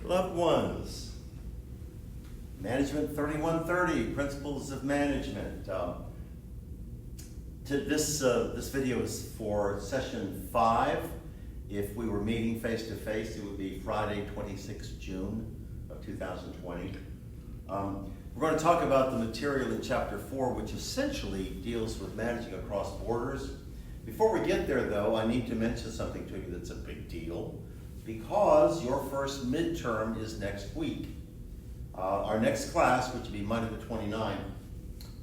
Loved ones, Management 3130, Principles of Management. This video is for session 5. If we were meeting face-to-face, it would be Friday, 26 June of 2020. We're going to talk about the material in chapter 4, which essentially deals with managing across borders. Before we get there, though, I need to mention something to you that's a big deal, because your first midterm is next week. Our next class, which will be Monday the 29th,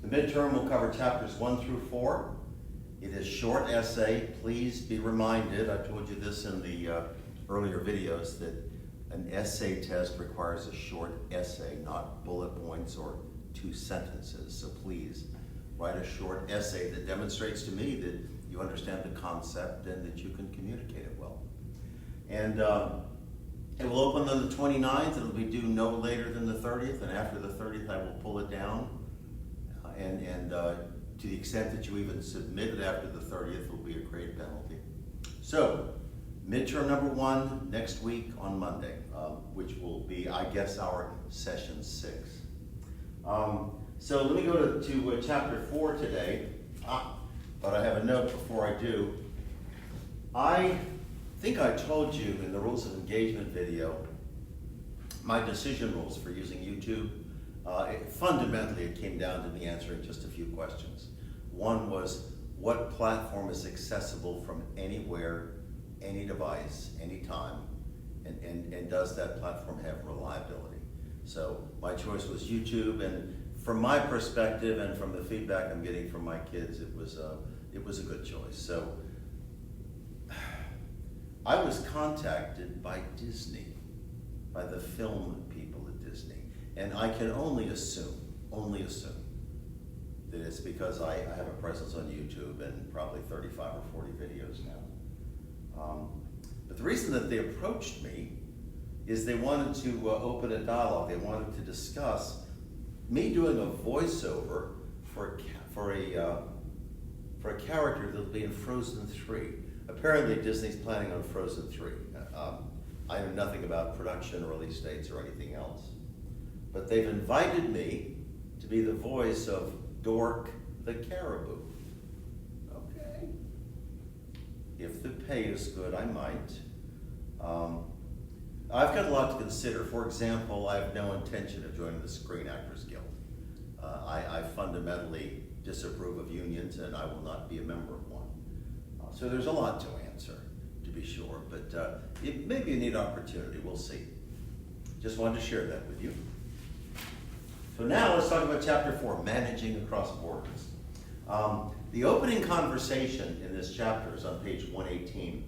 the midterm will cover chapters 1 through 4. It is short essay. Please be reminded, I told you this in the earlier videos, that an essay test requires a short essay, not bullet points or 2 sentences. So please write a short essay that demonstrates to me that you understand the concept and that you can communicate it well. And it will open on the 29th. It'll be due no later than the 30th, and after the 30th I will pull it down. To the extent that you even submit it after the 30th will be a great penalty. So, midterm number 1 next week on Monday, which will be, I guess, our session 6. So let me go to chapter 4 today. But I have a note before I do. I think I told you in the rules of engagement video my decision rules for using YouTube. Fundamentally, it came down to me answering just a few questions. One was, what platform is accessible from anywhere, any device, anytime, and does that platform have reliability? So my choice was YouTube, and from my perspective and from the feedback I'm getting from my kids, it was a good choice. So I was contacted by Disney, by the film people at Disney, and I can only assume that it's because I have a presence on YouTube and probably 35 or 40 videos now. But the reason that they approached me is they wanted to open a dialogue. They wanted to discuss me doing a voiceover for a character that'll be in Frozen 3. Apparently Disney's planning on Frozen 3. I know nothing about production or release dates or anything else. But they've invited me to be the voice of Dork the Caribou. Okay. If the pay is good, I might. I've got a lot to consider. For example, I have no intention of joining the Screen Actors Guild. I fundamentally disapprove of unions, and I will not be a member of one. So there's a lot to answer, to be sure, but it may be a neat opportunity. We'll see. Just wanted to share that with you. So now let's talk about chapter 4, managing across borders. The opening conversation in this chapter is on page 118.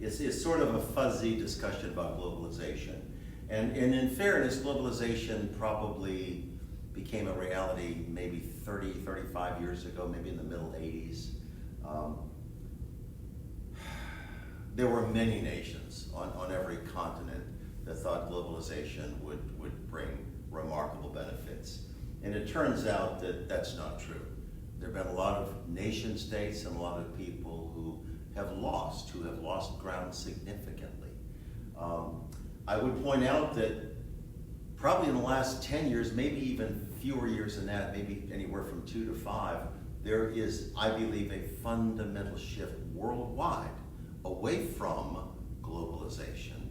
It's sort of a fuzzy discussion about globalization. And in fairness, globalization probably became a reality maybe 30, 35 years ago, maybe in the middle 80s. There were many nations on every continent that thought globalization would bring remarkable benefits. And it turns out that that's not true. There have been a lot of nation states and a lot of people who have lost ground significantly. I would point out that probably in the last 10 years, maybe even fewer years than that, maybe anywhere from 2 to 5, there is, I believe, a fundamental shift worldwide away from globalization,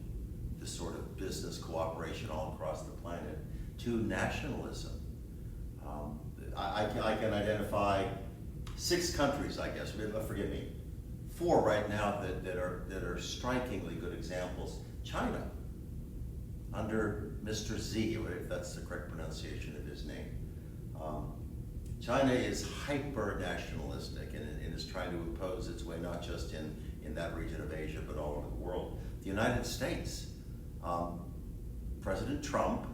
this sort of business cooperation all across the planet, to nationalism. I can identify 6 countries, I guess, forgive me, 4 right now that are strikingly good examples. China, under Mr. Z, if that's the correct pronunciation of his name. China is hyper-nationalistic and is trying to impose its way not just in that region of Asia, but all over the world. The United States, President Trump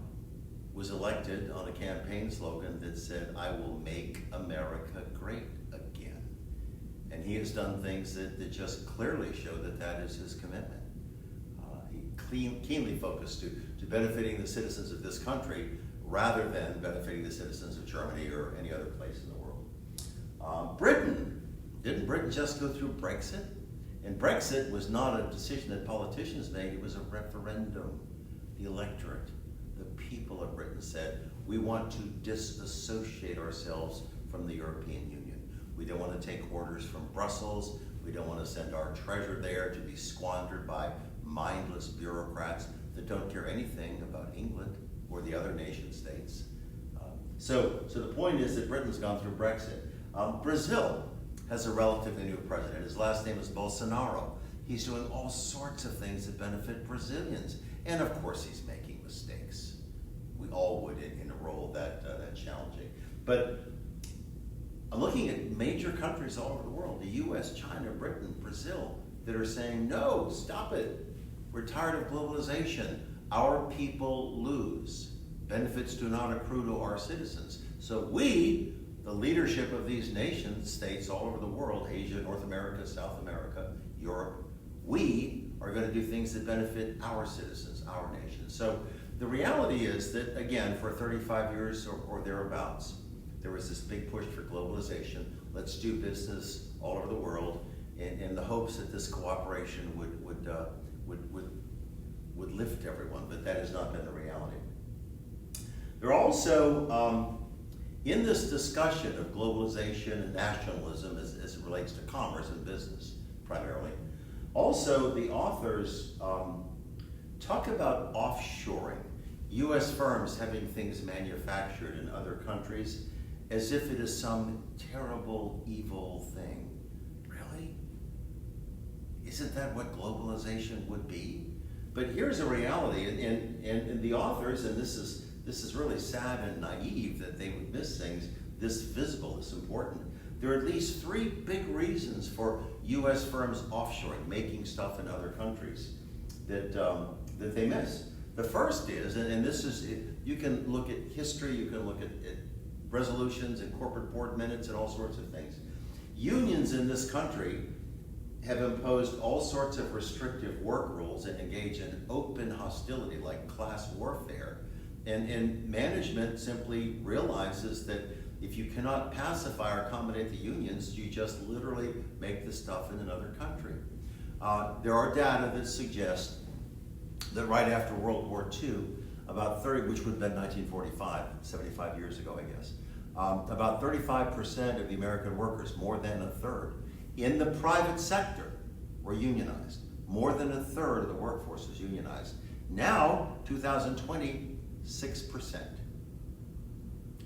was elected on a campaign slogan that said, "I will make America great again." And he has done things that just clearly show that is his commitment. He keenly focused to benefiting the citizens of this country rather than benefiting the citizens of Germany or any other place in the world. Didn't Britain just go through Brexit? And Brexit was not a decision that politicians made, it was a referendum. the electorate, the people of Britain said, we want to disassociate ourselves from the European Union. We don't want to take orders from Brussels. We don't want to send our treasure there to be squandered by mindless bureaucrats that don't care anything about England or the other nation states. So the point is that Britain's gone through Brexit. Brazil has a relatively new president. His last name is Bolsonaro. He's doing all sorts of things that benefit Brazilians. And of course he's making mistakes. We all would in a role that challenging. But I'm looking at major countries all over the world, the US, China, Britain, Brazil, that are saying, no, stop it. We're tired of globalization. Our people lose. Benefits do not accrue to our citizens. So we, the leadership of these nation states all over the world, Asia, North America, South America, Europe, we are going to do things that benefit our citizens, our nation. So the reality is that, again, for 35 years or thereabouts, there was this big push for globalization. Let's do business all over the world in the hopes that this cooperation would lift everyone, but that has not been the reality. There are also, in this discussion of globalization and nationalism as it relates to commerce and business primarily, also the authors talk about offshoring, US firms having things manufactured in other countries as if it is some terrible, evil thing. Really? Isn't that what globalization would be? But here's a reality, and the authors, and this is really sad and naive that they would miss things this visible, this important. There are at least 3 big reasons for US firms offshoring, making stuff in other countries that they miss. The first is, and this is, you can look at history, you can look at resolutions and corporate board minutes and all sorts of things. Unions in this country have imposed all sorts of restrictive work rules and engage in open hostility like class warfare. And management simply realizes that if you cannot pacify or accommodate the unions, you just literally make the stuff in another country. There are data that suggest that right after World War II, about 30, which would have been 1945, 75 years ago, I guess, about 35% of the American workers, more than a third, in the private sector were unionized. More than a third of the workforce was unionized. Now, 2020, 6%.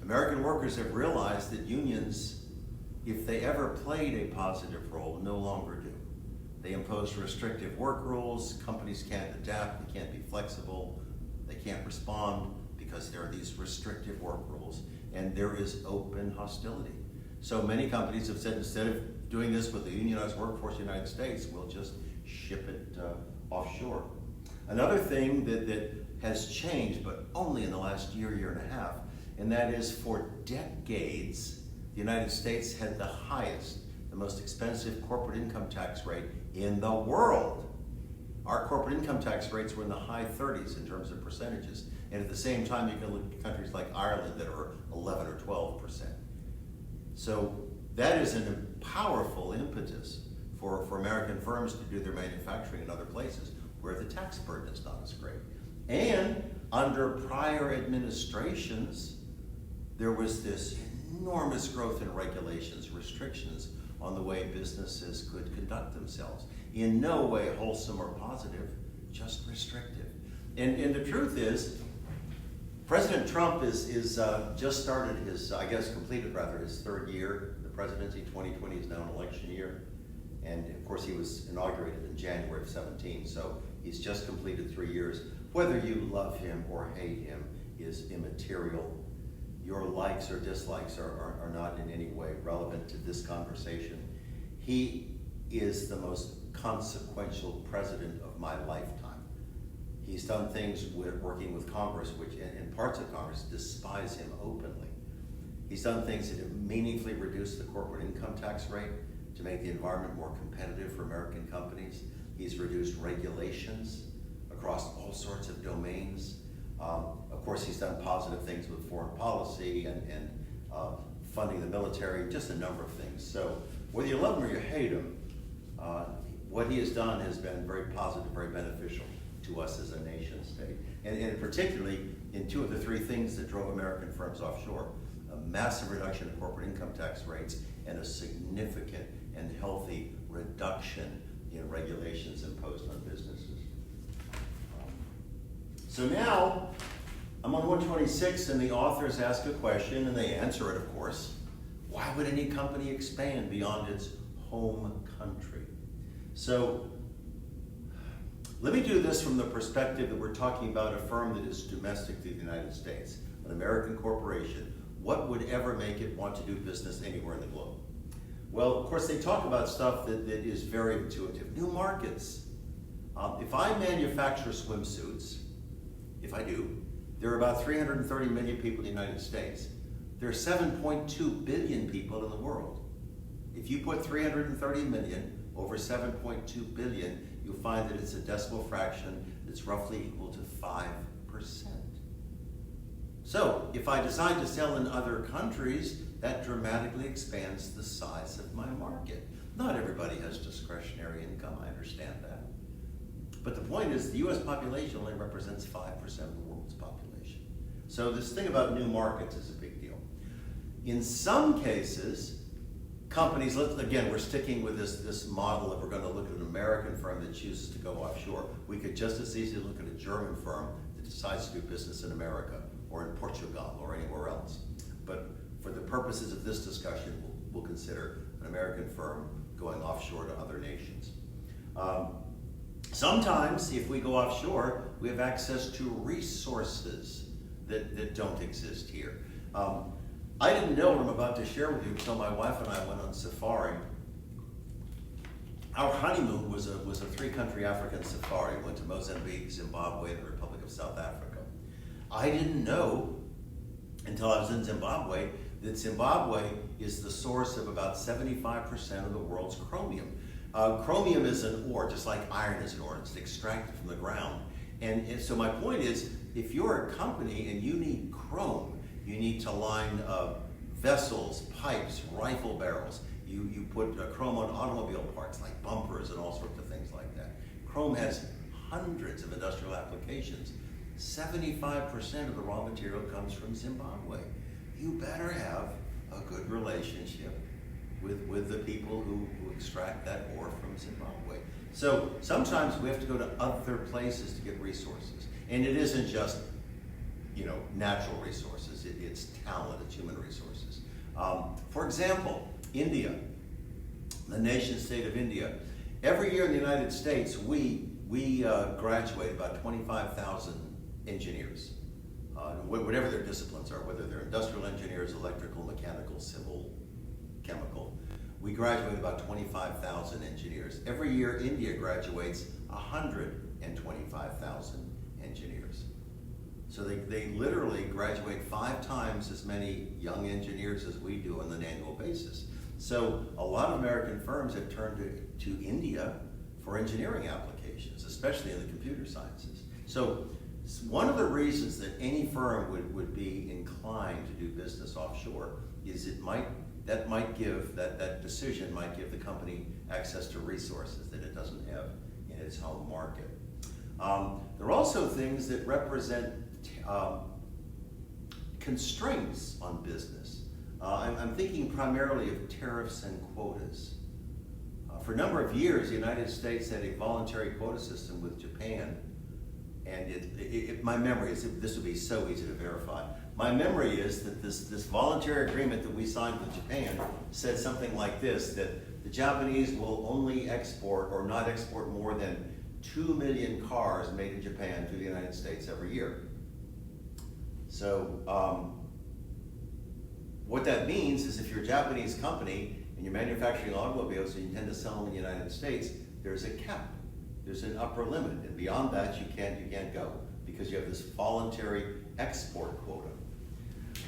American workers have realized that unions, if they ever played a positive role, no longer do. They impose restrictive work rules, companies can't adapt, they can't be flexible, they can't respond because there are these restrictive work rules, and there is open hostility. So many companies have said, instead of doing this with the unionized workforce in the United States, we'll just ship it offshore. Another thing that has changed, but only in the last year and a half, and that is for decades, the United States had the highest, the most expensive corporate income tax rate in the world. Our corporate income tax rates were in the high 30s in terms of percentages. And at the same time, you can look at countries like Ireland that are 11 or 12%. So that is a powerful impetus for American firms to do their manufacturing in other places where the tax burden is not as great. And under prior administrations, there was this enormous growth in regulations, restrictions on the way businesses could conduct themselves. In no way wholesome or positive, just restrictive. And the truth is, President Trump is just started his, completed his 3rd year. The presidency, 2020 is now an election year. And of course he was inaugurated in January of 17, so he's just completed 3 years. Whether you love him or hate him is immaterial. Your likes or dislikes are not in any way relevant to this conversation. He is the most consequential president of my lifetime. He's done things working with Congress, which in parts of Congress despise him openly. He's done things that have meaningfully reduced the corporate income tax rate to make the environment more competitive for American companies. He's reduced regulations across all sorts of domains. Of course, he's done positive things with foreign policy and funding the military, just a number of things. So whether you love him or you hate him, what he has done has been very positive, very beneficial to us as a nation state. And particularly in two of the three things that drove American firms offshore: a massive reduction in corporate income tax rates and a significant and healthy reduction in regulations imposed on businesses. So now, I'm on 126, and the authors ask a question, and they answer it, of course. Why would any company expand beyond its home country? So, let me do this from the perspective that we're talking about a firm that is domestic to the United States, an American corporation. What would ever make it want to do business anywhere in the globe? Well, of course, they talk about stuff that is very intuitive. New markets. If I manufacture swimsuits, if I do, there are about 330 million people in the United States. There are 7.2 billion people in the world. If you put 330 million over 7.2 billion, you'll find that it's a decimal fraction that's roughly equal to 5%. So, if I decide to sell in other countries, that dramatically expands the size of my market. Not everybody has discretionary income, I understand that. But the point is, the US population only represents 5% of the world's population. So this thing about new markets is a big deal. In some cases, companies, again, we're sticking with this model that we're going to look at an American firm that chooses to go offshore. We could just as easily look at a German firm that decides to do business in America or in Portugal or anywhere else. But for the purposes of this discussion, we'll consider an American firm going offshore to other nations. Sometimes, if we go offshore, we have access to resources that don't exist here. I didn't know what I'm about to share with you until my wife and I went on safari. Our honeymoon was a three-country African safari. We went to Mozambique, Zimbabwe, and the Republic of South Africa. I didn't know until I was in Zimbabwe that Zimbabwe is the source of about 75% of the world's chromium. Chromium is an ore, just like iron is an ore. It's extracted from the ground. And so my point is, if you're a company and you need chrome, you need to line vessels, pipes, rifle barrels. You put chrome on automobile parts like bumpers and all sorts of things like that. Chrome has hundreds of industrial applications. 75% of the raw material comes from Zimbabwe. You better have a good relationship with the people who extract that ore from Zimbabwe. So sometimes we have to go to other places to get resources. And it isn't just, natural resources. It's talent, it's human resources. For example, India, the nation state of India. Every year in the United States, we graduate about 25,000 engineers, whatever their disciplines are, whether they're industrial engineers, electrical, mechanical, civil, chemical. We graduate about 25,000 engineers. Every year, India graduates 125,000 engineers. So they literally graduate 5 times as many young engineers as we do on an annual basis. So a lot of American firms have turned to India for engineering applications, especially in the computer sciences. So one of the reasons that any firm would be inclined to do business offshore is that decision might give the company access to resources that it doesn't have in its home market. There are also things that represent constraints on business. I'm thinking primarily of tariffs and quotas. For a number of years, the United States had a voluntary quota system with Japan, and my memory is, this would be so easy to verify. My memory is that this voluntary agreement that we signed with Japan said something like this, that the Japanese will only export or not export more than 2 million cars made in Japan to the United States every year. So what that means is if you're a Japanese company and you're manufacturing automobiles and you intend to sell them in the United States, there's a cap. There's an upper limit, and beyond that you can't go because you have this voluntary export quota.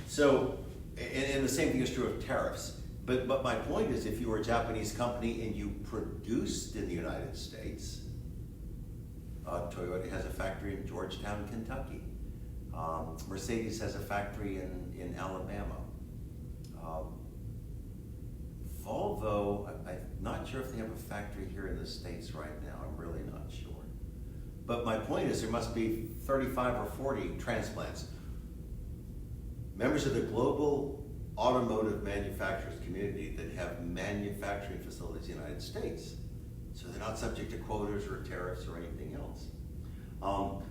So, and the same thing is true of tariffs. But my point is, if you were a Japanese company and you produced in the United States, Toyota has a factory in Georgetown, Kentucky. Mercedes has a factory in Alabama. Volvo, I'm not sure if they have a factory here in the States right now. I'm really not sure. But my point is there must be 35 or 40 transplants. Members of the global automotive manufacturers community that have manufacturing facilities in the United States. So they're not subject to quotas or tariffs or anything else.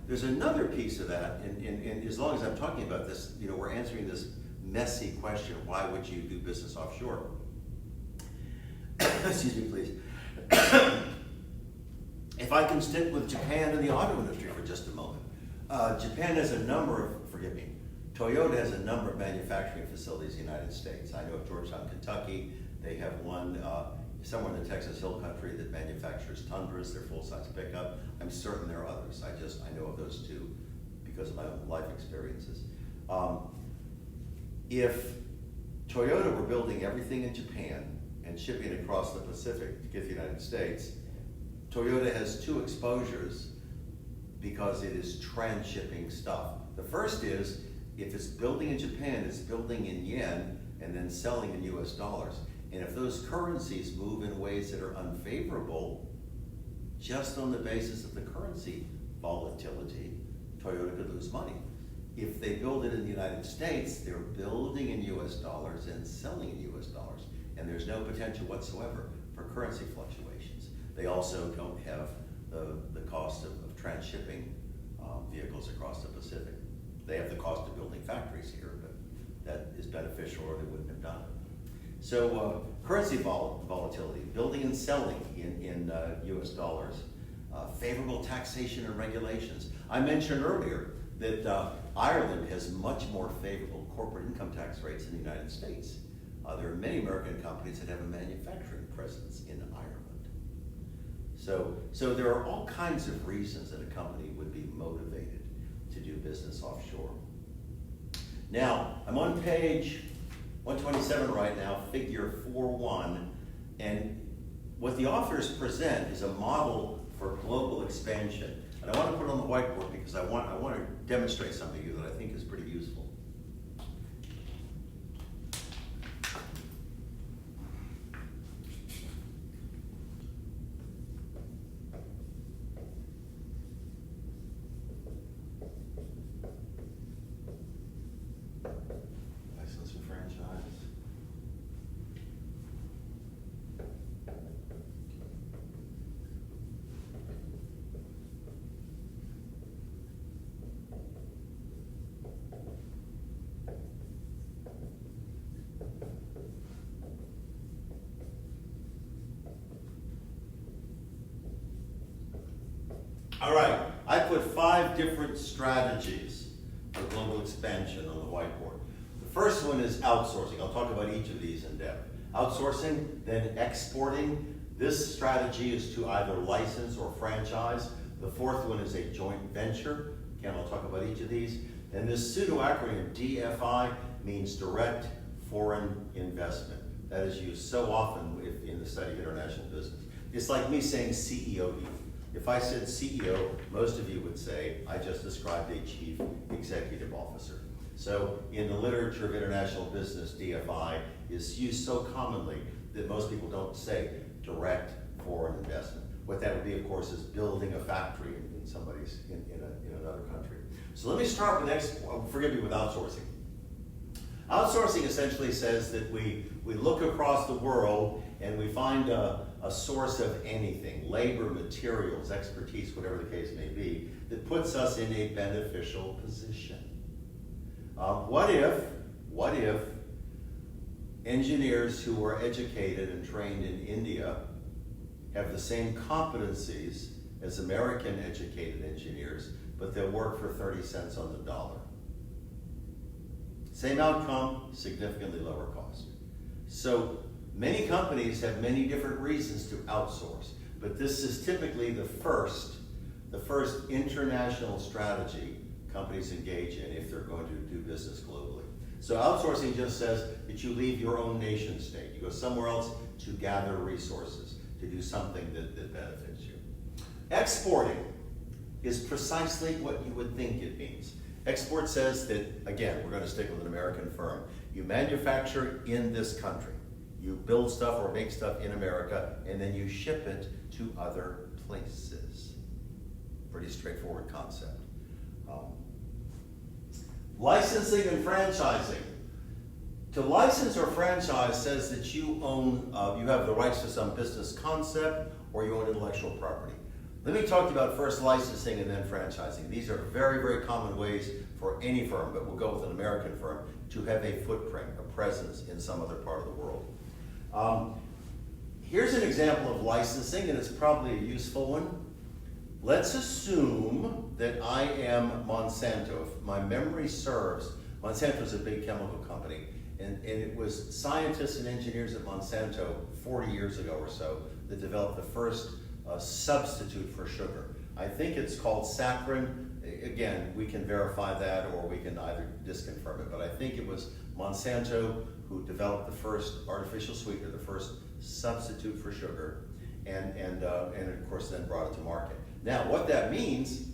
There's another piece of that, and as long as I'm talking about this, we're answering this messy question, why would you do business offshore? Excuse me, please. If I can stick with Japan and the auto industry for just a moment. Japan has a number of, forgive me, Toyota has a number of manufacturing facilities in the United States. I know of Georgetown, Kentucky. They have one somewhere in the Texas Hill Country that manufactures Tundras, their full-size pickup. I'm certain there are others. I know of those two because of my own life experiences. If Toyota were building everything in Japan and shipping across the Pacific to get to the United States, Toyota has two exposures because it is trans-shipping stuff. The first is, if it's building in Japan, it's building in yen and then selling in US dollars. And if those currencies move in ways that are unfavorable, just on the basis of the currency volatility, Toyota could lose money. If they build it in the United States, they're building in US dollars and selling in US dollars. And there's no potential whatsoever for currency fluctuations. They also don't have the cost of trans-shipping vehicles across the Pacific. They have the cost of building factories here, but that is beneficial or they wouldn't have done it. So currency volatility, building and selling in US dollars, favorable taxation and regulations. I mentioned earlier that Ireland has much more favorable corporate income tax rates than the United States. There are many American companies that have a manufacturing presence in Ireland. So there are all kinds of reasons that a company would be motivated to do business offshore. Now, I'm on page 127 right now, figure 4.1, and what the authors present is a model for global expansion. And I want to put it on the whiteboard because I want to demonstrate something to you that I think is pretty useful. License and franchise. All right, I put 5 different strategies for global expansion on the whiteboard. The first one is outsourcing. I'll talk about each of these in depth. Outsourcing, then exporting. This strategy is to either license or franchise. The fourth one is a joint venture. Again, I'll talk about each of these. And this pseudo-acronym DFI means direct foreign investment. That is used so often in the study of international business. It's like me saying CEO. If I said CEO, most of you would say, I just described a chief executive officer. So in the literature of international business, DFI is used so commonly that most people don't say direct foreign investment. What that would be, of course, is building a factory in somebody's, in another country. So let me start with forgive me, with outsourcing. Outsourcing essentially says that we look across the world and we find a source of anything, labor, materials, expertise, whatever the case may be, that puts us in a beneficial position. What if engineers who are educated and trained in India have the same competencies as American educated engineers, but they'll work for 30 cents on the dollar? Same outcome, significantly lower cost. So many companies have many different reasons to outsource, but this is typically the first international strategy companies engage in if they're going to do business globally. So outsourcing just says that you leave your own nation state. You go somewhere else to gather resources, to do something that benefits you. Exporting is precisely what you would think it means. Export says that, again, we're going to stick with an American firm. You manufacture in this country. You build stuff or make stuff in America, and then you ship it to other places. Pretty straightforward concept. Licensing and franchising. To license or franchise says that you own, you have the rights to some business concept or you own intellectual property. Let me talk to you about first licensing and then franchising. These are very, very common ways for any firm, but we'll go with an American firm, to have a footprint, a presence in some other part of the world. Here's an example of licensing, and it's probably a useful one. Let's assume that I am Monsanto. If my memory serves, Monsanto is a big chemical company, and it was scientists and engineers at Monsanto 40 years ago or so that developed the first substitute for sugar. I think it's called saccharin. Again, we can verify that or we can either disconfirm it, but I think it was Monsanto who developed the first artificial sweetener, the first substitute for sugar, and of course then brought it to market. Now, what that means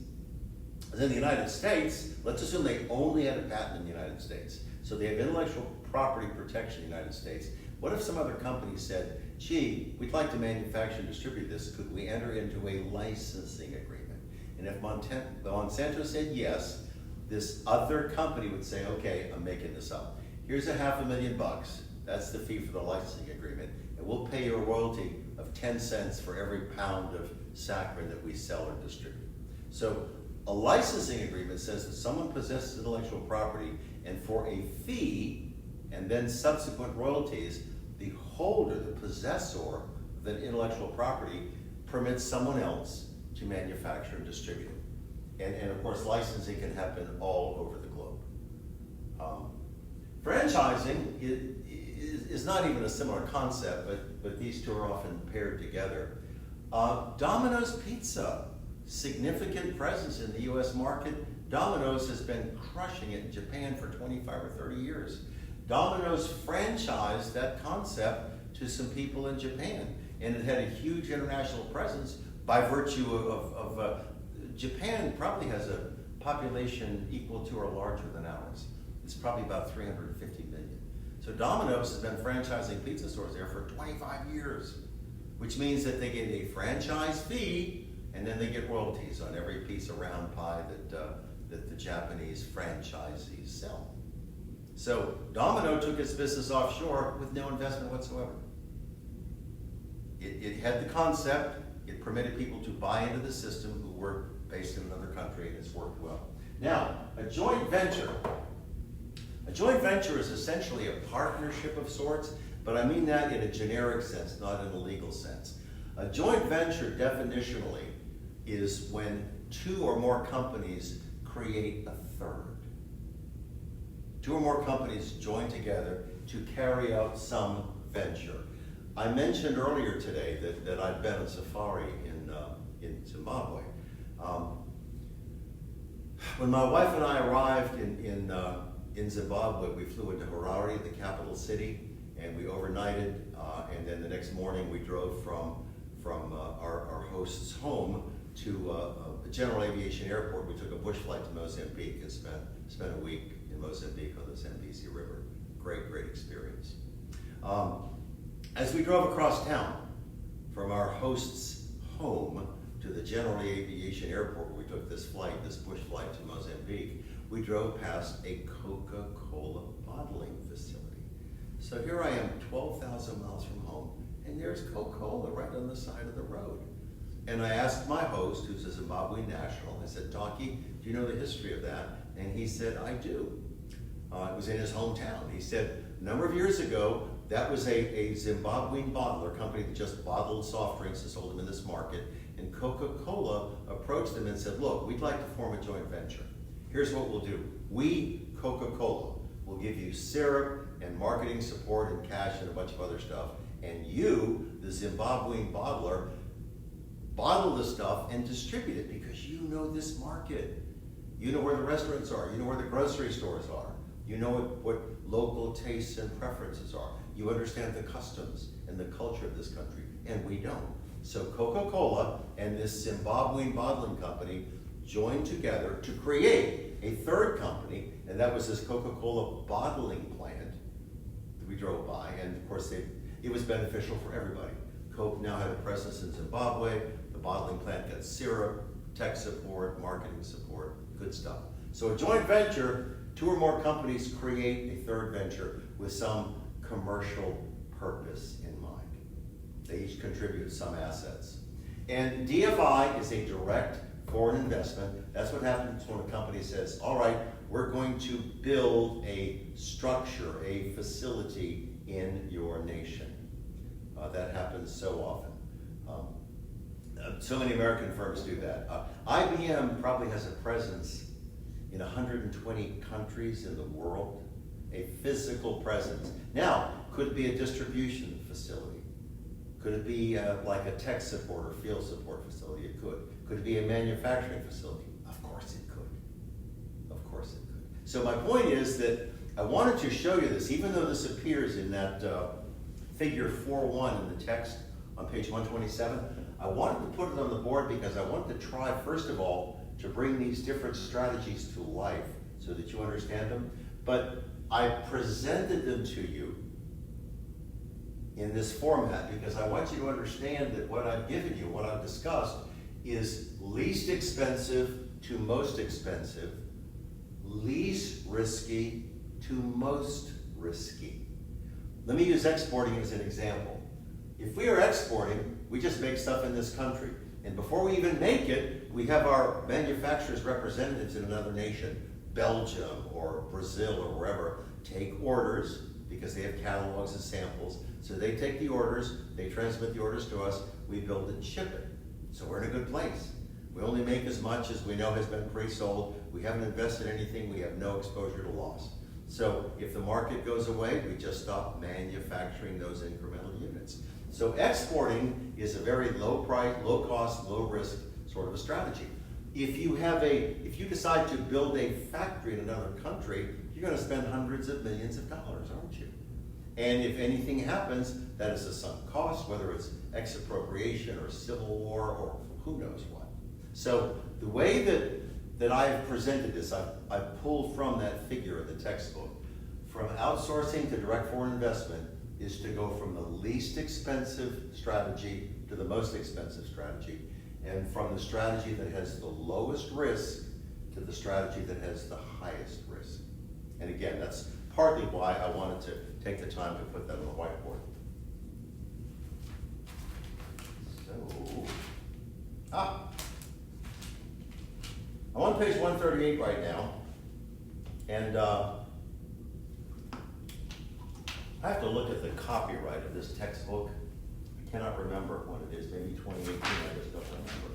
is in the United States, let's assume they only had a patent in the United States. So they have intellectual property protection in the United States. What if some other company said, gee, we'd like to manufacture and distribute this, could we enter into a licensing agreement? And if Monsanto said yes, this other company would say, okay, I'm making this up. Here's $500,000. That's the fee for the licensing agreement. And we'll pay you a royalty of 10 cents for every pound of saccharin that we sell or distribute. So a licensing agreement says that someone possesses intellectual property, and for a fee and then subsequent royalties, the holder, the possessor of that intellectual property permits someone else to manufacture and distribute it. And of course, licensing can happen all over the globe. Franchising is not even a similar concept, but these two are often paired together. Domino's Pizza, significant presence in the US market. Domino's has been crushing it in Japan for 25 or 30 years. Domino's franchised that concept to some people in Japan, and it had a huge international presence by virtue of Japan probably has a population equal to or larger than ours. It's probably about 350 million. So Domino's has been franchising pizza stores there for 25 years, which means that they get a franchise fee and then they get royalties on every piece of round pie that the Japanese franchisees sell. So Domino took its business offshore with no investment whatsoever. It had the concept, it permitted people to buy into the system who were based in another country, and it's worked well. Now, a joint venture. A joint venture is essentially a partnership of sorts, but I mean that in a generic sense, not in a legal sense. A joint venture definitionally is when two or more companies create a third. Two or more companies join together to carry out some venture. I mentioned earlier today that I'd been on safari in Zimbabwe. When my wife and I arrived in Zimbabwe, we flew into Harare, the capital city, and we overnighted, and then the next morning we drove from our host's home to a general aviation airport. We took a bush flight to Mozambique and spent a week in Mozambique on the Zambezi River. Great experience. As we drove across town from our host's home to the general aviation airport where we took this bush flight to Mozambique, we drove past a Coca-Cola bottling facility. So here I am 12,000 miles from home, and there's Coca-Cola right on the side of the road. And I asked my host, who's a Zimbabwean national, I said, Donkey, do you know the history of that? And he said, I do. It was in his hometown. He said, a number of years ago, that was a Zimbabwean bottler company that just bottled soft drinks and sold them in this market. And Coca-Cola approached them and said, look, we'd like to form a joint venture. Here's what we'll do. We, Coca-Cola, will give you syrup and marketing support and cash and a bunch of other stuff. And you, the Zimbabwean bottler, bottle the stuff and distribute it because you know this market. You know where the restaurants are. You know where the grocery stores are. You know what local tastes and preferences are. You understand the customs and the culture of this country, and we don't. So Coca-Cola and this Zimbabwean bottling company joined together to create a third company, and that was this Coca-Cola bottling plant that we drove by, and of course it was beneficial for everybody. Coke now had a presence in Zimbabwe, the bottling plant got syrup, tech support, marketing support, good stuff. So a joint venture, 2 or more companies create a third venture with some commercial purpose in mind. They each contribute some assets. And DFI is a direct foreign investment. That's what happens when a company says, all right, we're going to build a structure, a facility in your nation. That happens so often. So many American firms do that. IBM probably has a presence in 120 countries in the world, a physical presence. Now, could it be a distribution facility? Could it be like a tech support or field support facility? It could. Could it be a manufacturing facility? Of course it could. Of course it could. So my point is that I wanted to show you this, even though this appears in that figure 4.1 in the text on page 127, I wanted to put it on the board because I wanted to try, first of all, to bring these different strategies to life so that you understand them. But I presented them to you in this format because I want you to understand that what I've given you, what I've discussed, is least expensive to most expensive, least risky to most risky. Let me use exporting as an example. If we are exporting, we just make stuff in this country. And before we even make it, we have our manufacturers' representatives in another nation, Belgium or Brazil or wherever, take orders because they have catalogs and samples. So they take the orders, they transmit the orders to us, we build and ship it. So we're in a good place. We only make as much as we know has been pre-sold. We haven't invested anything, we have no exposure to loss. So if the market goes away, we just stop manufacturing those incremental units. So exporting is a very low price, low cost, low risk sort of a strategy. If you decide to build a factory in another country, you're going to spend hundreds of millions of dollars, aren't you? And if anything happens, that is a sunk cost, whether it's expropriation or civil war or who knows what. So the way that I've presented this, I've pulled from that figure in the textbook. From outsourcing to direct foreign investment is to go from the least expensive strategy to the most expensive strategy, and from the strategy that has the lowest risk to the strategy that has the highest risk. And again, that's partly why I wanted to take the time to put that on the whiteboard. So, I'm on page 138 right now, and I have to look at the copyright of this textbook. I cannot remember what it is, maybe 2018, I just don't remember.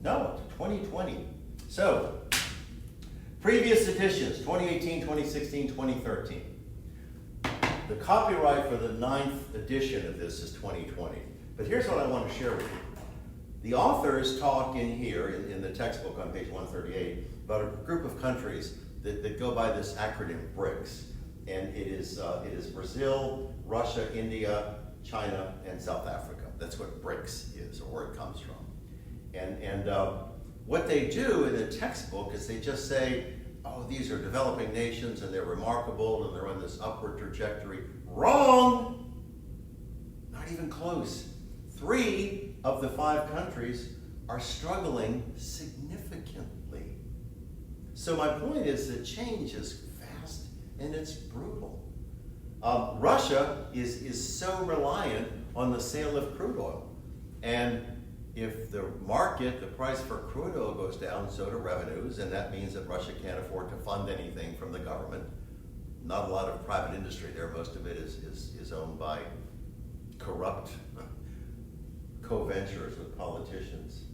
No, 2020. So, previous editions, 2018, 2016, 2013. The copyright for the 9th edition of this is 2020. But here's what I want to share with you. The authors talk in here, in the textbook on page 138, about a group of countries that go by this acronym BRICS. And it is Brazil, Russia, India, China, and South Africa. That's what BRICS is, or where it comes from. And what they do in the textbook is they just say, oh, these are developing nations and they're remarkable and they're on this upward trajectory. Wrong! Not even close. 3 of the 5 countries are struggling significantly. So my point is that change is fast and it's brutal. Russia is so reliant on the sale of crude oil. And if the market, the price for crude oil goes down, so do revenues, and that means that Russia can't afford to fund anything from the government. Not a lot of private industry there. Most of it is owned by corrupt co-ventures with politicians.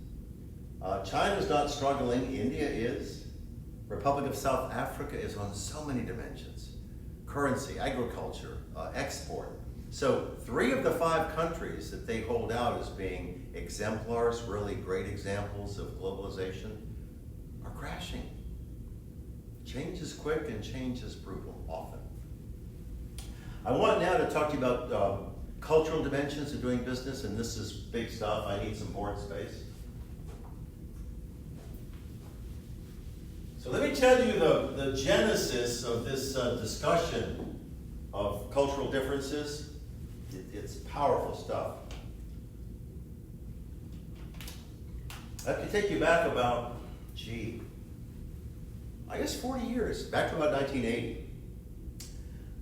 China's not struggling. India is. Republic of South Africa is on so many dimensions. Currency, agriculture, export. So 3 of the 5 countries that they hold out as being exemplars, really great examples of globalization, are crashing. Change is quick and change is brutal, often. I want now to talk to you about cultural dimensions of doing business, and this is big stuff. I need some board space. So So let me tell you the genesis of this discussion of cultural differences. It's powerful stuff. I have to take you back about, I guess 40 years, back to about 1980.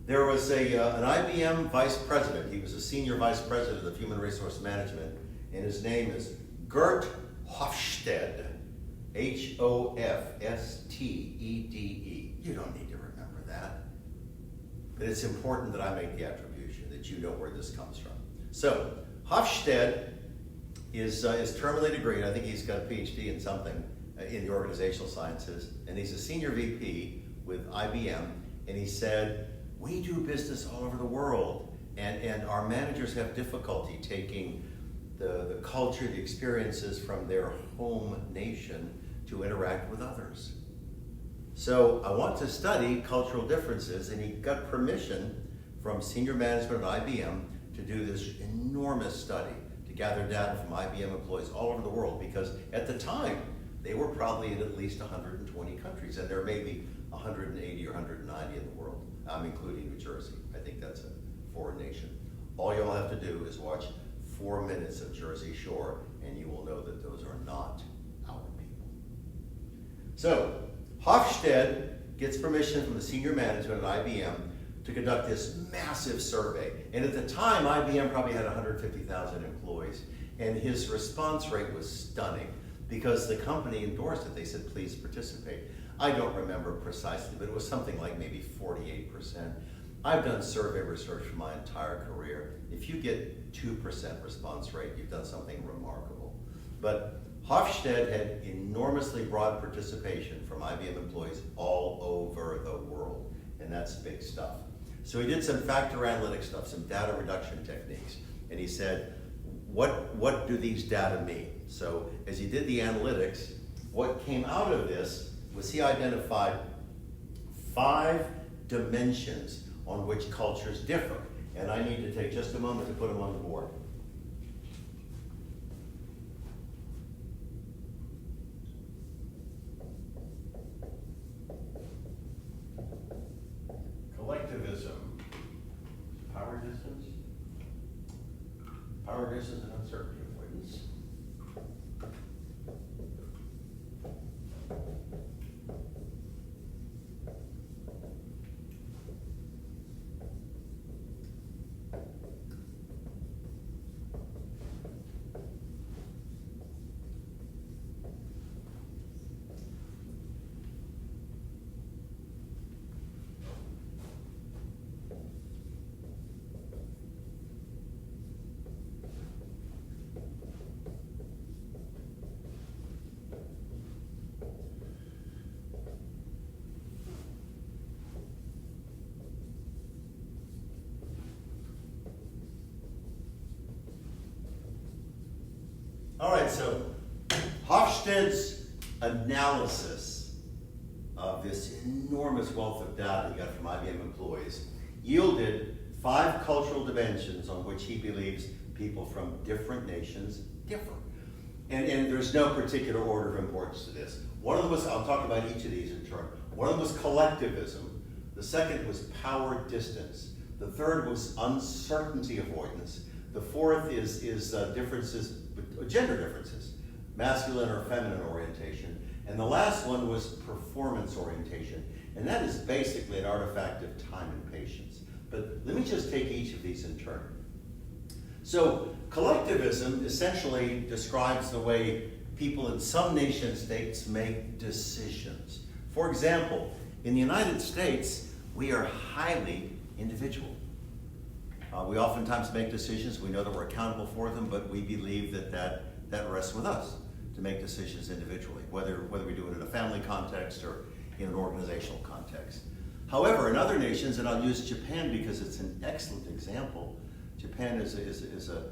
There was an IBM vice president. He was a senior vice president of human resource management, and his name is Gert Hofstede, Hofstede. You don't need to remember that. But it's important that I make the attribution, that you know where this comes from. So, Hofstede is terminally degreed. I think he's got a PhD in something in the organizational sciences, and he's a senior VP with IBM, and he said, we do business all over the world, and our managers have difficulty taking the culture, the experiences from their home nation to interact with others. So I want to study cultural differences, and he got permission from senior management at IBM to do this enormous study to gather data from IBM employees all over the world, because at the time, they were probably in at least 120 countries, and there may be 180 or 190 in the world, including New Jersey. I think that's a foreign nation. All you'll have to do is watch 4 minutes of Jersey Shore, and you will know that those are not our people. So, Hofstede gets permission from the senior management at IBM to conduct this massive survey. And at the time, IBM probably had 150,000 employees, and his response rate was stunning because the company endorsed it. They said, please participate. I don't remember precisely, but it was something like maybe 48%. I've done survey research for my entire career. If you get 2% response rate, you've done something remarkable. But Hofstede had enormously broad participation from IBM employees all over the world, and that's big stuff. So he did some factor analytic stuff, some data reduction techniques, and he said, what do these data mean? So as he did the analytics, what came out of this was he identified 5 dimensions on which cultures differ. And I need to take just a moment to put them on the board. Collectivism, power distance and uncertainty avoidance. All right, so Hofstede's analysis of this enormous wealth of data he got from IBM employees yielded 5 cultural dimensions on which he believes people from different nations differ. And there's no particular order of importance to this. One of them was, I'll talk about each of these in turn. One of them was collectivism. The second was power distance. The third was uncertainty avoidance. The fourth is differences, gender differences, masculine or feminine orientation. And the last one was performance orientation. And that is basically an artifact of time and patience. But let me just take each of these in turn. So collectivism essentially describes the way people in some nation states make decisions. For example, in the United States, we are highly individual. We oftentimes make decisions, we know that we're accountable for them, but we believe that rests with us to make decisions individually, whether we do it in a family context or in an organizational context. However, in other nations, and I'll use Japan because it's an excellent example, Japan is a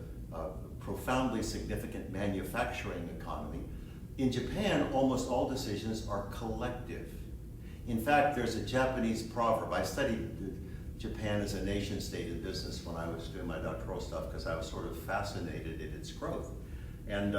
profoundly significant manufacturing economy. In Japan, almost all decisions are collective. In fact, there's a Japanese proverb. I studied Japan as a nation state in business when I was doing my doctoral stuff because I was sort of fascinated at its growth. And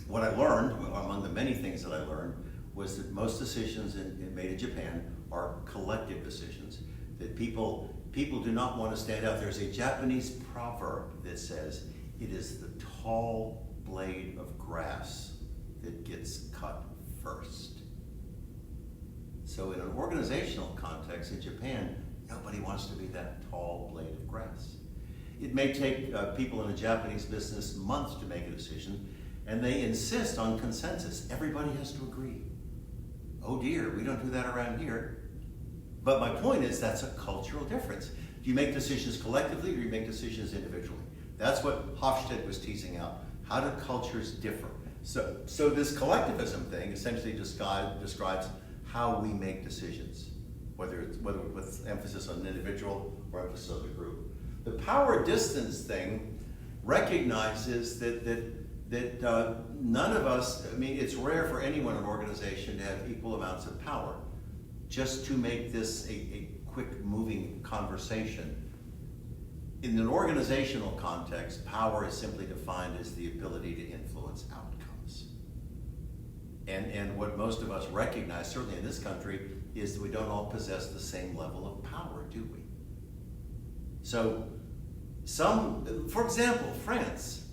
what I learned, among the many things that I learned, was that most decisions made in Japan are collective decisions, that people do not want to stand out. There's a Japanese proverb that says, it is the tall blade of grass that gets cut first. So in an organizational context in Japan, nobody wants to be that tall blade of grass. It may take people in a Japanese business months to make a decision, and they insist on consensus. Everybody has to agree. Oh dear, we don't do that around here. But my point is, that's a cultural difference. Do you make decisions collectively or do you make decisions individually? That's what Hofstede was teasing out. How do cultures differ? So this collectivism thing essentially describes how we make decisions, whether with emphasis on an individual or emphasis on the group. The power distance thing recognizes that none of us, I mean, it's rare for anyone in an organization to have equal amounts of power. Just to make this a quick moving conversation, in an organizational context, power is simply defined as the ability to influence outcomes. And what most of us recognize, certainly in this country, is that we don't all possess the same level of power, do we? So, for example, France,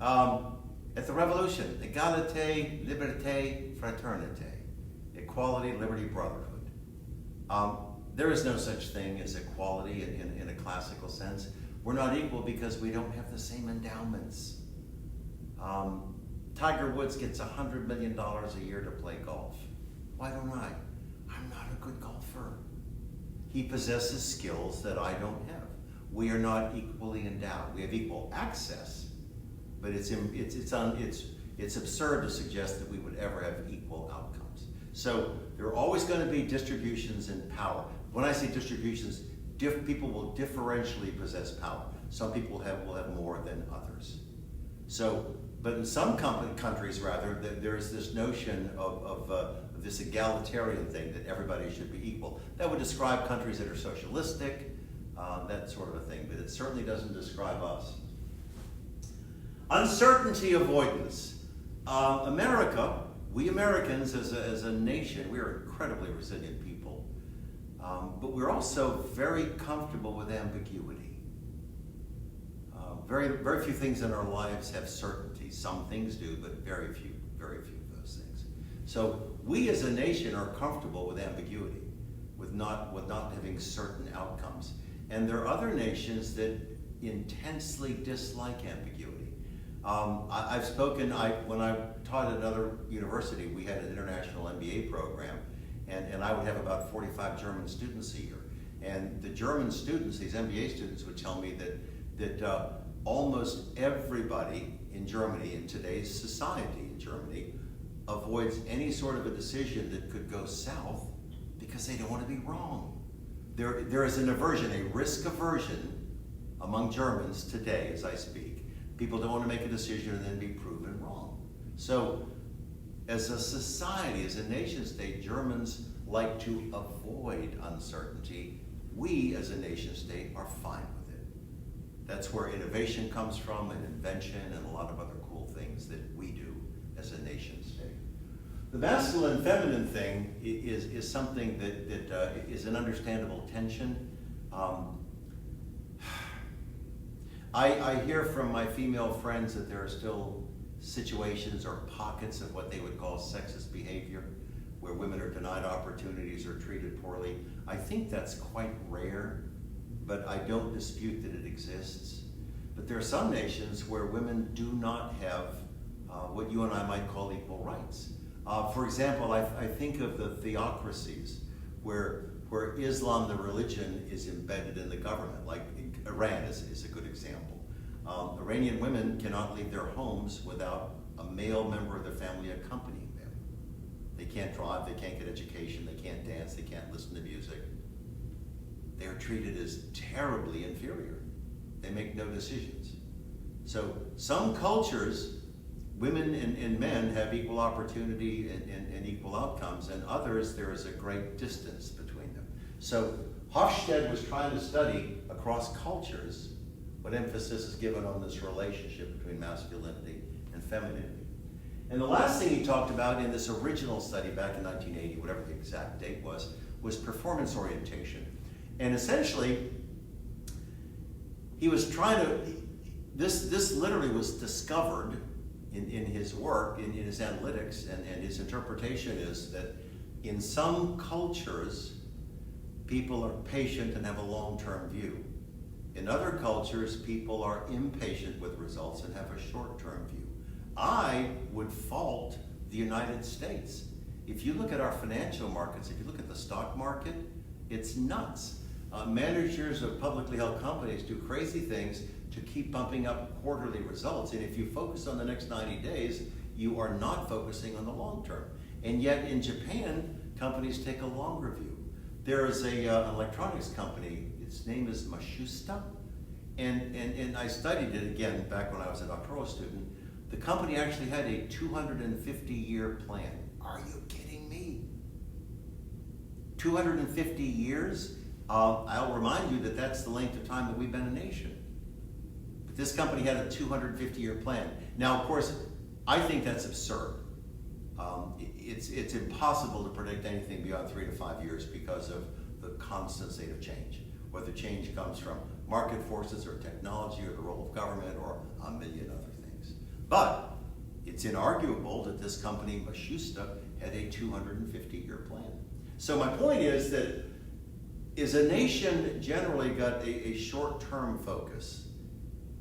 at the revolution, égalité, liberté, fraternité, equality, liberty, brotherhood. There is no such thing as equality in a classical sense. We're not equal because we don't have the same endowments. Tiger Woods gets $100 million a year to play golf. Why don't I? I'm not a good golfer. He possesses skills that I don't have. We are not equally endowed. We have equal access, but it's absurd to suggest that we would ever have equal outcomes. So there are always going to be distributions in power. When I say distributions, people will differentially possess power. Some people will have more than others. So, but in some countries, rather, there's this notion of this egalitarian thing that everybody should be equal. That would describe countries that are socialistic, that sort of a thing, but it certainly doesn't describe us. Uncertainty avoidance. America, we Americans as a nation, we are incredibly resilient people, but we're also very comfortable with ambiguity. Very few things in our lives have certainty. Some things do, but very few of those things. So we as a nation are comfortable with ambiguity, with not having certain outcomes. And there are other nations that intensely dislike ambiguity. I've spoken, when I taught at another university, we had an international MBA program, and I would have about 45 German students a year. And the German students, these MBA students, would tell me that almost everybody in Germany, in today's society in Germany, avoids any sort of a decision that could go south because they don't want to be wrong. There is an aversion, a risk aversion among Germans today as I speak. People don't want to make a decision and then be proven wrong. So as a society, as a nation state, Germans like to avoid uncertainty. We as a nation state are fine with it. That's where innovation comes from, and invention, and a lot of other cool things that we do as a nation state. The masculine feminine thing is something that is an understandable tension. I hear from my female friends that there are still situations or pockets of what they would call sexist behavior, where women are denied opportunities or treated poorly. I think that's quite rare, but I don't dispute that it exists. But there are some nations where women do not have what you and I might call equal rights. For example, I think of the theocracies where Islam, the religion, is embedded in the government, like Iran is a good example. Iranian women cannot leave their homes without a male member of their family accompanying them. They can't drive, they can't get education, they can't dance, they can't listen to music. They are treated as terribly inferior. They make no decisions. So some cultures, women and men have equal opportunity and equal outcomes, and others there is a great distance between them. So Hofstede was trying to study across cultures what emphasis is given on this relationship between masculinity and femininity. And the last thing he talked about in this original study back in 1980, whatever the exact date was performance orientation. And essentially, he was trying to, this literally was discovered in his work, in his analytics, and his interpretation is that in some cultures, people are patient and have a long-term view. In other cultures, people are impatient with results and have a short-term view. I would fault the United States. If you look at our financial markets, if you look at the stock market, it's nuts. Managers of publicly held companies do crazy things to keep bumping up quarterly results. And if you focus on the next 90 days, you are not focusing on the long term. And yet in Japan, companies take a longer view. There is an electronics company, its name is Matsushita, and I studied it again back when I was a doctoral student. The company actually had a 250-year plan. Are you kidding me? 250 years? I'll remind you that that's the length of time that we've been a nation. But this company had a 250-year plan. Now, of course, I think that's absurd. It's impossible to predict anything beyond 3 to 5 years because of the constant state of change. Whether change comes from market forces or technology or the role of government or a million other things. But it's inarguable that this company, Matsushita, had a 250-year plan. So my point is that is a nation generally got a short-term focus?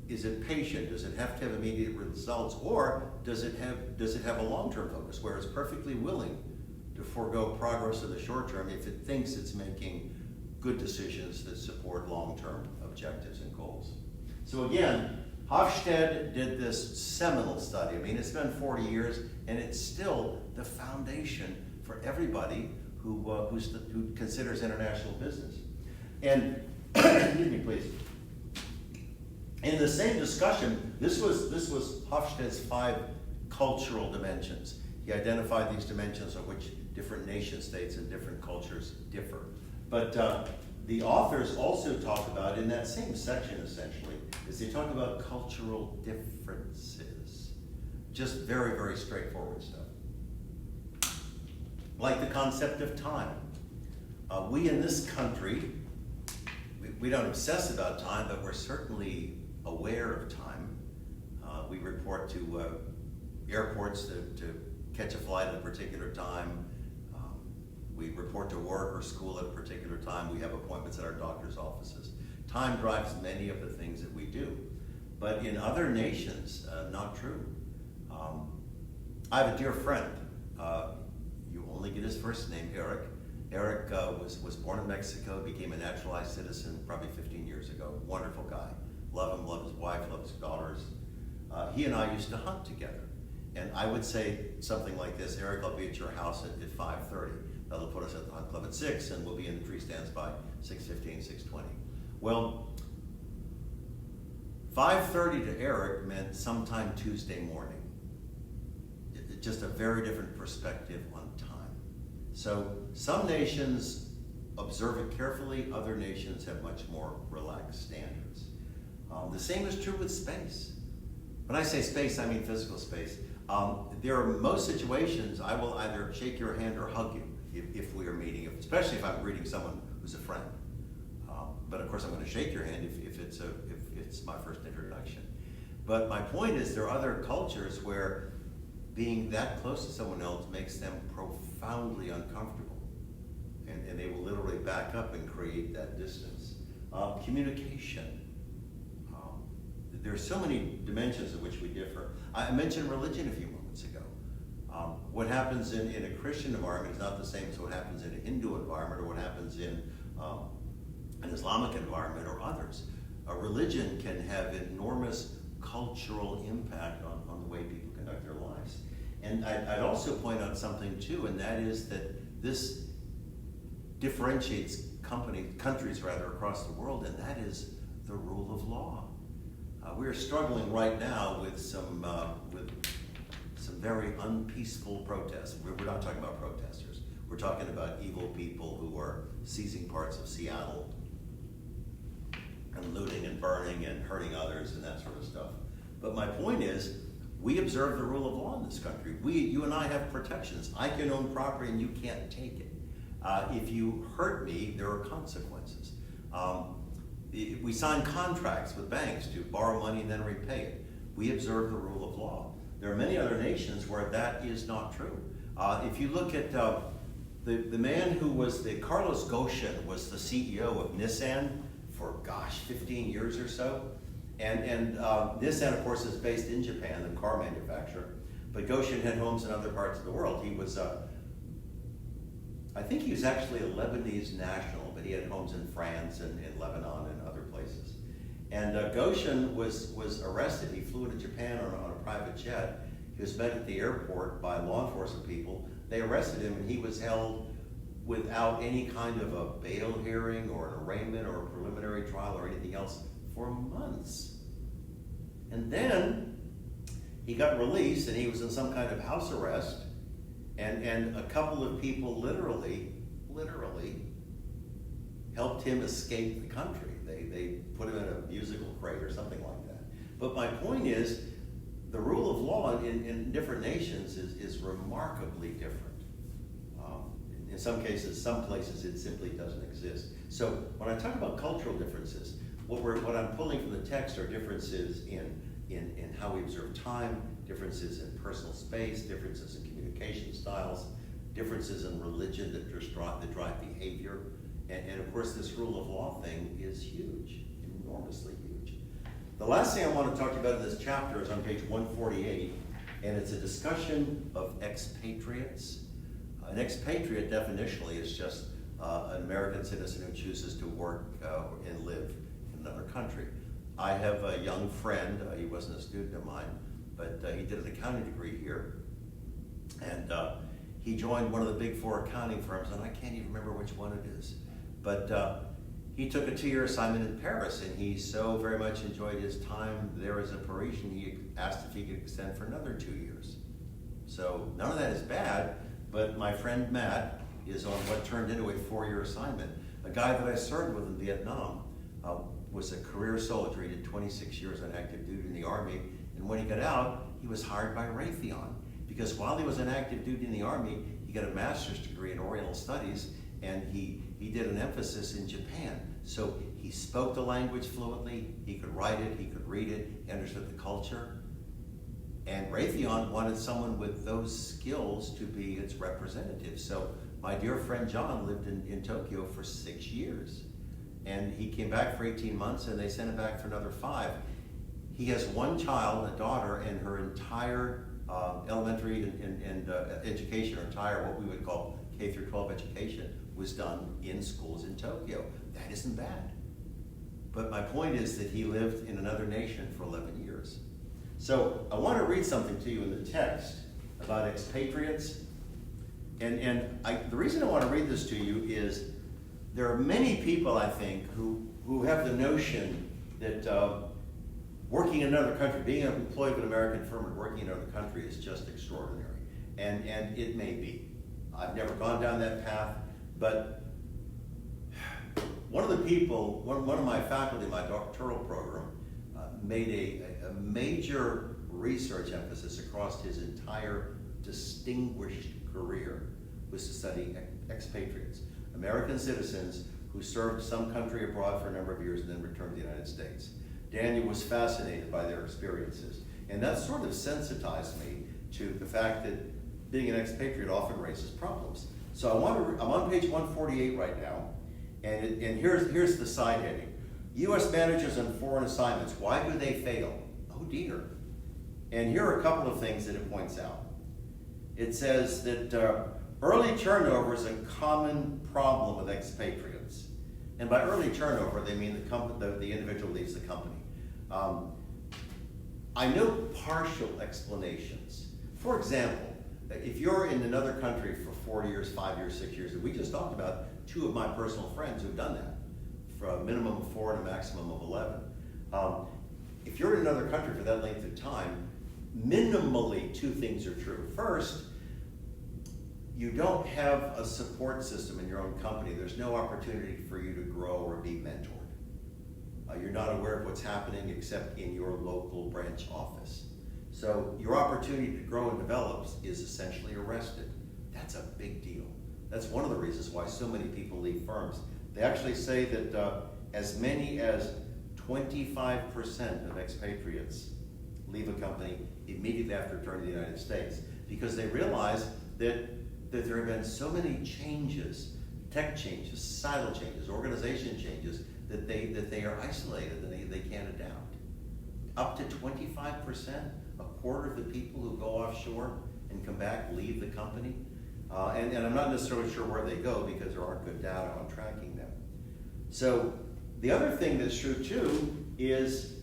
Is it patient? Does it have to have immediate results? Or does it have a long-term focus where it's perfectly willing to forego progress in the short term if it thinks it's making good decisions that support long-term objectives and goals? So again, Hofstede did this seminal study. I mean, it's been 40 years, and it's still the foundation for everybody who considers international business. And, excuse me, please. In the same discussion, this was Hofstede's 5 cultural dimensions. He identified these dimensions on which different nation states and different cultures differ. But the authors also talk about, in that same section essentially, is they talk about cultural differences. Just very, very straightforward stuff. Like the concept of time. We in this country, we don't obsess about time, but we're certainly aware of time. We report to airports to catch a flight at a particular time. We report to work or school at a particular time. We have appointments at our doctor's offices. Time drives many of the things that we do. But in other nations, not true. I have a dear friend. You only get his first name, Eric. Eric was born in Mexico, became a naturalized citizen probably 15 years ago. Wonderful guy. Love him, love his wife, love his daughters. He and I used to hunt together. And I would say something like this: Eric, I'll be at your house at 5:30. That'll put us at the hunt club at 6, and we'll be in the tree stands by 6:15, 6:20. Well, 5:30 to Eric meant sometime Tuesday morning. Just a very different perspective on time. So some nations observe it carefully, other nations have much more relaxed standards. The same is true with space. When I say space, I mean physical space. There are most situations I will either shake your hand or hug you if we are meeting, especially if I'm greeting someone who's a friend. But of course I'm going to shake your hand if it's my first introduction. But my point is there are other cultures where being that close to someone else makes them profoundly uncomfortable. And they will literally back up and create that distance. Communication. There are so many dimensions in which we differ. I mentioned religion a few moments ago. What happens in a Christian environment is not the same as what happens in a Hindu environment or what happens in an Islamic environment or others. A religion can have enormous cultural impact on the way people conduct their lives. And I'd also point out something too, and that is that this differentiates countries across the world, and that is the rule of law. We're struggling right now with some very unpeaceful protests. We're not talking about protesters. We're talking about evil people who are seizing parts of Seattle and looting and burning and hurting others and that sort of stuff. But my point is, We observe the rule of law in this country. You and I have protections. I can own property and you can't take it. If you hurt me, there are consequences. We sign contracts with banks to borrow money and then repay it. We observe the rule of law. There are many other nations where that is not true. If you look at the man who was Carlos Ghosn was the CEO of Nissan for, 15 years or so. And Nissan, of course, is based in Japan, the car manufacturer. But Ghosn had homes in other parts of the world. He was, I think he was actually a Lebanese national, but he had homes in France and in Lebanon and other places. And Ghosn was arrested. He flew into Japan on a private jet. He was met at the airport by law enforcement people. They arrested him, and he was held without any kind of a bail hearing or an arraignment or a preliminary trial or anything else for months. And then he got released, and he was in some kind of house arrest, and a couple of people literally helped him escape the country. They put him in a musical crate or something like that. But my point is, the rule of law in different nations is remarkably different. In some cases, some places it simply doesn't exist. So when I talk about cultural differences, what I'm pulling from the text are differences in how we observe time, differences in personal space, differences in communication styles, differences in religion that drive behavior. And of course, this rule of law thing is huge, enormously huge. The last thing I want to talk to you about in this chapter is on page 148, and it's a discussion of expatriates. An expatriate definitionally is just an American citizen who chooses to work and live in another country. I have a young friend, he wasn't a student of mine, but he did an accounting degree here. And he joined one of the big 4 accounting firms, and I can't even remember which one it is. But he took a 2-year assignment in Paris, and he so very much enjoyed his time there as a Parisian, he asked if he could extend for another 2 years. So none of that is bad, but my friend Matt is on what turned into a 4-year assignment. A guy that I served with in Vietnam was a career soldier. He did 26 years on active duty in the Army, and when he got out, he was hired by Raytheon, because while he was on active duty in the Army, he got a master's degree in Oriental Studies, and he did an emphasis in Japan. So he spoke the language fluently, he could write it, he could read it, he understood the culture. And Raytheon wanted someone with those skills to be its representative. So my dear friend John lived in Tokyo for 6 years. And he came back for 18 months, and they sent him back for another 5. He has 1 child, a daughter, and her entire elementary and education, or entire what we would call K through 12 education, was done in schools in Tokyo. That isn't bad. But my point is that he lived in another nation for 11 years. So I want to read something to you in the text about expatriates. And the reason I want to read this to you is there are many people, I think, who have the notion that working in another country, being employed with an American firm and working in another country is just extraordinary. And it may be. I've never gone down that path, but one of my faculty in my doctoral program made a major research emphasis across his entire distinguished career was to study expatriates, American citizens who served some country abroad for a number of years and then returned to the United States. Daniel was fascinated by their experiences, and that sort of sensitized me to the fact that being an expatriate often raises problems. So I'm on page 148 right now, and here's the side heading. U.S. managers on foreign assignments, why do they fail? Oh dear. And here are a couple of things that it points out. It says that early turnover is a common problem with expatriates. And by early turnover, they mean the individual leaves the company. I know partial explanations. For example, if you're in another country for 4 years, 5 years, 6 years, and we just talked about 2 of my personal friends who've done that, for a minimum of 4 and a maximum of 11. If you're in another country for that length of time, minimally 2 things are true. First, you don't have a support system in your own company. There's no opportunity for you to grow or be mentored. You're not aware of what's happening except in your local branch office. So your opportunity to grow and develop is essentially arrested. That's a big deal. That's one of the reasons why so many people leave firms. They actually say that as many as 25% of expatriates leave a company immediately after returning to the United States because they realize that there have been so many changes, tech changes, societal changes, organization changes, that they are isolated and they can't adapt. Up to 25%, a quarter of the people who go offshore and come back leave the company. And I'm not necessarily sure where they go because there aren't good data on tracking them. So the other thing that's true too is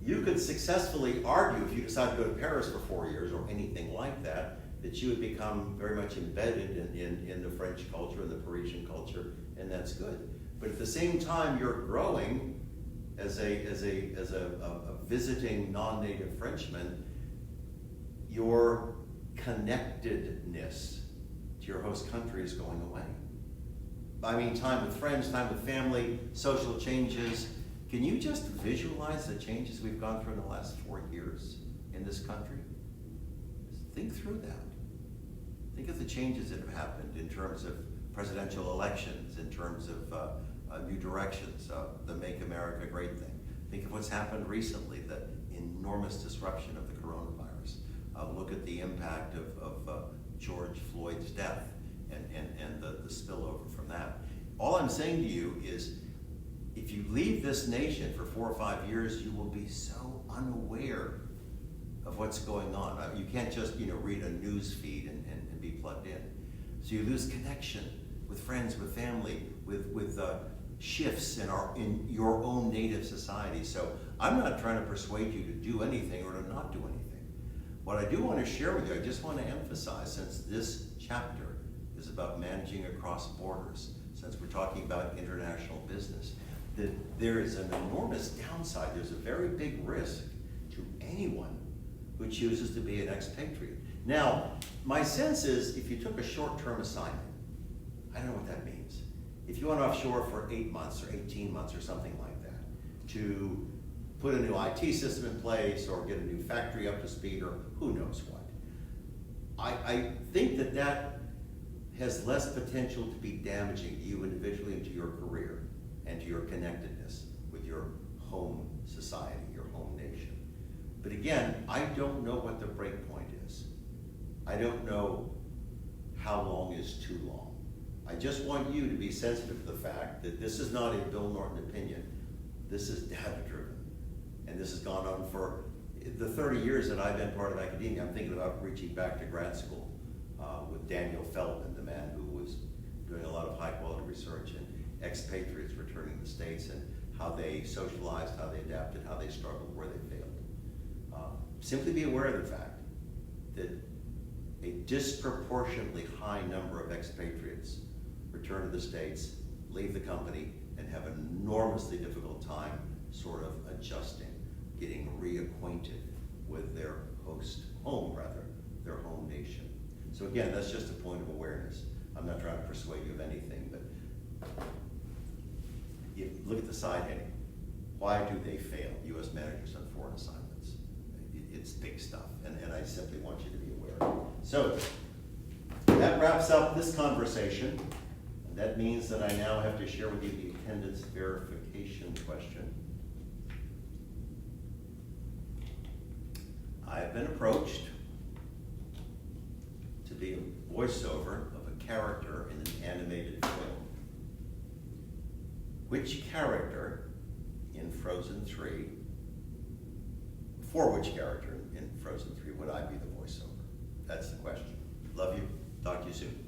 you could successfully argue, if you decide to go to Paris for 4 years or anything like that, that you would become very much embedded in the French culture and the Parisian culture, and that's good. But at the same time, you're growing as a visiting non-native Frenchman. Your connectedness to your host country is going away. I mean, time with friends, time with family, social changes. Can you just visualize the changes we've gone through in the last 4 years in this country? Just think through that. Think of the changes that have happened in terms of presidential elections, in terms of new directions, the Make America Great thing. Think of what's happened recently, the enormous disruption of the coronavirus. Look at the impact of George Floyd's death and the spillover from that. All I'm saying to you is, if you leave this nation for 4 or 5 years, you will be so unaware of what's going on. You can't just read a news feed and be plugged in. So you lose connection with friends, with family, with shifts in your own native society. So I'm not trying to persuade you to do anything or to not do anything. What I do want to share with you, I just want to emphasize, since this chapter is about managing across borders, since we're talking about international business, that there is an enormous downside. There's a very big risk to anyone who chooses to be an expatriate. Now, my sense is, if you took a short-term assignment, I don't know what that means. If you went offshore for 8 months or 18 months or something like that, to put a new IT system in place or get a new factory up to speed or who knows what, I think that has less potential to be damaging to you individually and to your career and to your connectedness with your home society, your home nation. But again, I don't know what the break point is. I don't know how long is too long. I just want you to be sensitive to the fact that this is not a Bill Norton opinion. This is data-driven. And this has gone on for the 30 years that I've been part of academia. I'm thinking about reaching back to grad school with Daniel Feldman, the man who was doing a lot of high-quality research in expatriates returning to the States and how they socialized, how they adapted, how they struggled, where they failed. Simply be aware of the fact that a disproportionately high number of expatriates return to the States, leave the company, and have an enormously difficult time sort of adjusting, getting reacquainted with their their home nation. So again, that's just a point of awareness. I'm not trying to persuade you of anything, but look at the side heading. Why do they fail, U.S. managers on foreign assignments? It's big stuff, and I simply want you to be aware of it. So that wraps up this conversation. And that means that I now have to share with you the attendance verification question. I have been approached to be a voiceover of a character in an animated film. Which character in Frozen 3, for which character in Frozen 3 would I be the voiceover? That's the question. Love you. Talk to you soon.